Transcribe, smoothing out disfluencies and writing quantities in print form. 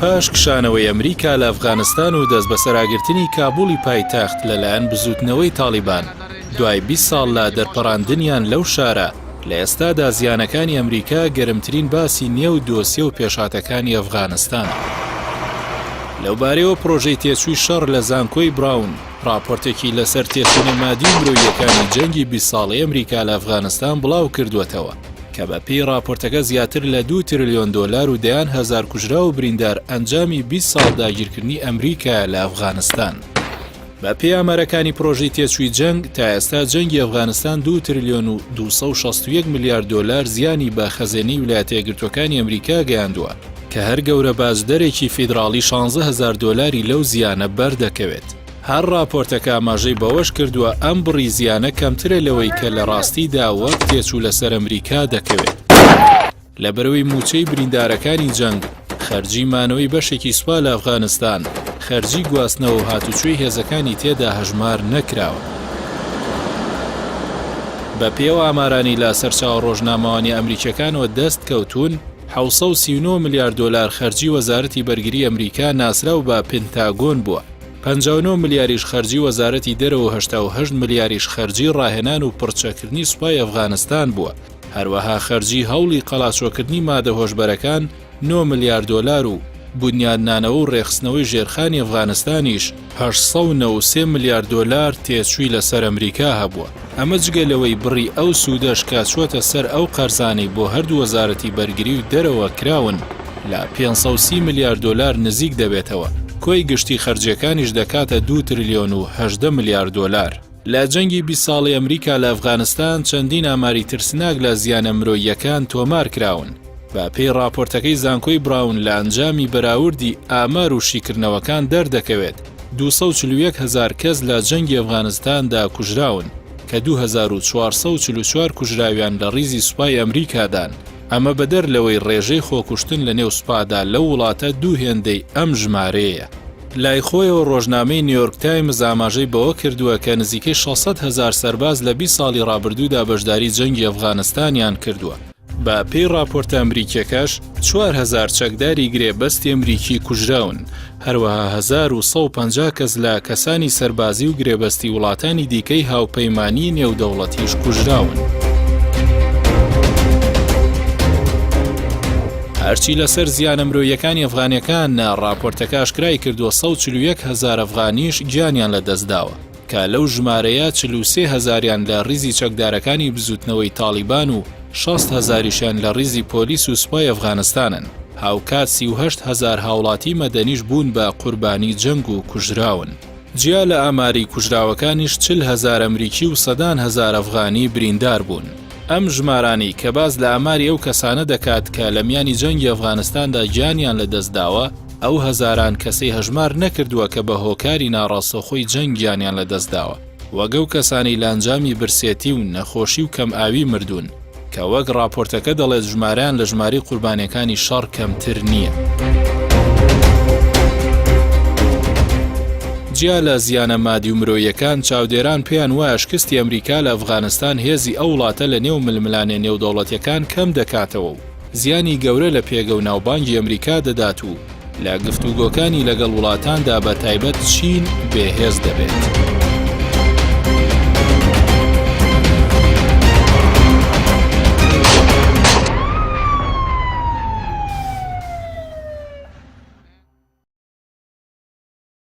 پاش کشانەوەی ئەمریکا لە ئەفغانستان و دەست بە سەراگرتنی کابوڵی پایتەخت لەلایەن بزوتنەوەی تاڵیبان دوای 20 ساڵ لە دەرپەڕاندنیان لەو شارە لە ئێستادا زیانەکانی ئەمریکا گەرمترین باسی نێو دۆسیە و پێشاتەکانی ئەفغانستان. لەوبارەیەوە پرۆژەی تێچووی شەڕ لە زانکۆی براون راپۆرتێکی لەسەر تێچوونە مادی و مرۆییەکانی جەنگی 20 ساڵی ئەمریکا لە ئەفغانستان بڵاو کردووەتەوە کە بە پێی راپۆرتەکە زیاتر لە 2 تریلیۆن دۆلار و دەیان هەزار کوژرا و بریندار ئەنجامی 20 ساڵ داگیرکردنی ئەمریکا لە ئەفغانستان. بە پێی ئامارەکانی پرۆژەی تێچووی جەنگ تا ئێستا جەنگی ئەفغانستان 2 تریلیۆن و 261 میلیارد دۆلار زیانی بە خەزێنەی ویلایەتە یەکگرتووەکانی ئەمریکا گەیاندووە کە هەر گەورە بازدەرێکی فیدراڵی 16,000 دۆلاری لەو زیانە بەردەکەوێت. هەر راپۆرتەکە ئاماژەی بەوەش کردووە ئەم بڕی زیانە کەمترە لەوەی کە لە ڕاستیدا وەک تێچوو لەسەر ئەمریکا دەکەوێت. لە بەرەوەی موچەی بریندارەکانی جەنگ، خەرجی مانەوەی بەشێکی سوپا لە ئەفغانستان، خەرجی گواستنەوە و هاتوچۆی هێزەکانی تێدا هەژمار نەکراوە. بە پێوە ئامارانی لە سەرچاوە ڕۆژنامەوانی ئەمریکیەکانەوە دەست کەوتون 739 میلیارد دۆلار خەرجی وەزارەتی بەرگری ئەمریکا ناسرا و بە پێنتاگۆن بووە. 59 میلیاریش خەرجی وەزارەتی دەرەوە 88 میلیاریش خەرجی ڕاهێنان و پڕچەکردنی سوپای ئەفغانستان بووە. هەروەها خەرجی هەوڵی قەڵاچۆکردنی مادە هۆشبەرەکان 9 میلیارد دۆلار و بنیادنانەوە و ڕێخستنەوەی ژێرخانی ئەفغانستانیش 893 میلیارد دۆلار تێچووی لەسەر ئەمریکا هەبووە. ئەمە جگەلەوەی بڕی ئەو سوودەش کە چووەتە سەر ئەو قەرزانەی بۆ هەردوو وەزارەتی بەرگری و دەرەوە کراون لە 530 میلیارد دۆلار نزیک دەبێتەوە. کۆی گشتی خەرجیەکانیش دەکاتە 2 تریلیۆن و 18 میلیارد دۆلار. لە جەنگی 20 ساڵی ئەمریکا لە ئەفغانستان چەندین ئاماری ترسناک لە زیانە مرۆییەکان تۆمار کراون. بە پێی راپۆرتەکەی زانکۆی براون لە ئەنجامی بەراوردی ئامار و شیکردنەوەکان دەردەکەوێت 241,000 کەس لە جەنگی ئەفغانستاندا کوژراون کە 2444 کوژراویان لە ڕیزی سوپای ئەمریکادان. ئەمە بەدەر لەوەی ڕێژەی خۆکوشتن لە نێو سوپادا لەو وڵاتە دوو هێندەی ئەم ژمارەیە. لای خۆیەوە ڕۆژنامەی نیویۆرک تایمز ئاماژەی بەوە کردووە کە نزیکەی 600,000 سەرباز لە 20 ساڵی ڕابردوودا بەشداری جەنگی ئەفغانستانیان کردووە. بە پێی راپۆرتە ئەمریکیەکەش 4,000 چەکداری گرێبەستی ئەمریکی کوژراون، هەروەها 1150 کەس لە کەسانی سەربازی و گرێبەستی وڵاتانی دیکەی هاوپەیمانی نێودەوڵەتیش کوژراون. هەرچی لەسەر زیانە مرۆییەکانی ئەفغانیەکان راپۆرتەکە ئاشکرای کردووە 141,000 ئەفغانیش گیانیان لەدەستداوە کە لەو ژمارەیە 43,000یان لە ڕیزی چەکدارەکانی بزوتنەوەی تاڵیبان و 60,000یشیان لە ڕیزی پۆلیس و سوپای ئەفغانستانن. هاوکات 38,000 هاوڵاتی مەدەنیش بوون بە قوربانی جەنگ و کوژراون. جیا لە ئاماری کوژراوەکانیش 40,000 ئەمریکی و 100,000 ئەفغانی بریندار بوون. ئەم ژمارانی کە باز لە ئاماری ئەو کەسانە دەکات کە لە میانی جەنگی ئەفغانستاندا گیانیان لەدەستداوە، ئەو هەزاران کەسەی هەژمار نەکردووە کە بە هۆکاری ناڕاستەوخۆی جەنگیانیان لەدەستداوە، وەگە و کەسانی لە ئەنجامی برسێتی و نەخۆشی و کەم ئاوی مردوون کە وەک راپۆرتەکە دەڵێت ژمارەیان لە ژماری قوربانیەکانی شەڕ کەمتر نییە. جیا لە زیانە مادی و مرۆییەکان چاودێران پێیان وایە شکستی ئەمریکا لە ئەفغانستان هێزی ئەو وڵاتە لە نێو ململانێ نێودەوڵەتیەکان کەم دەکاتەوە و زیانی گەورە لە پێگە و ناوبانگی ئەمریکا دەدات و لە گفتوگۆکانی لەگەڵ وڵاتاندا بە تایبەت چین بێهێز دەبێت.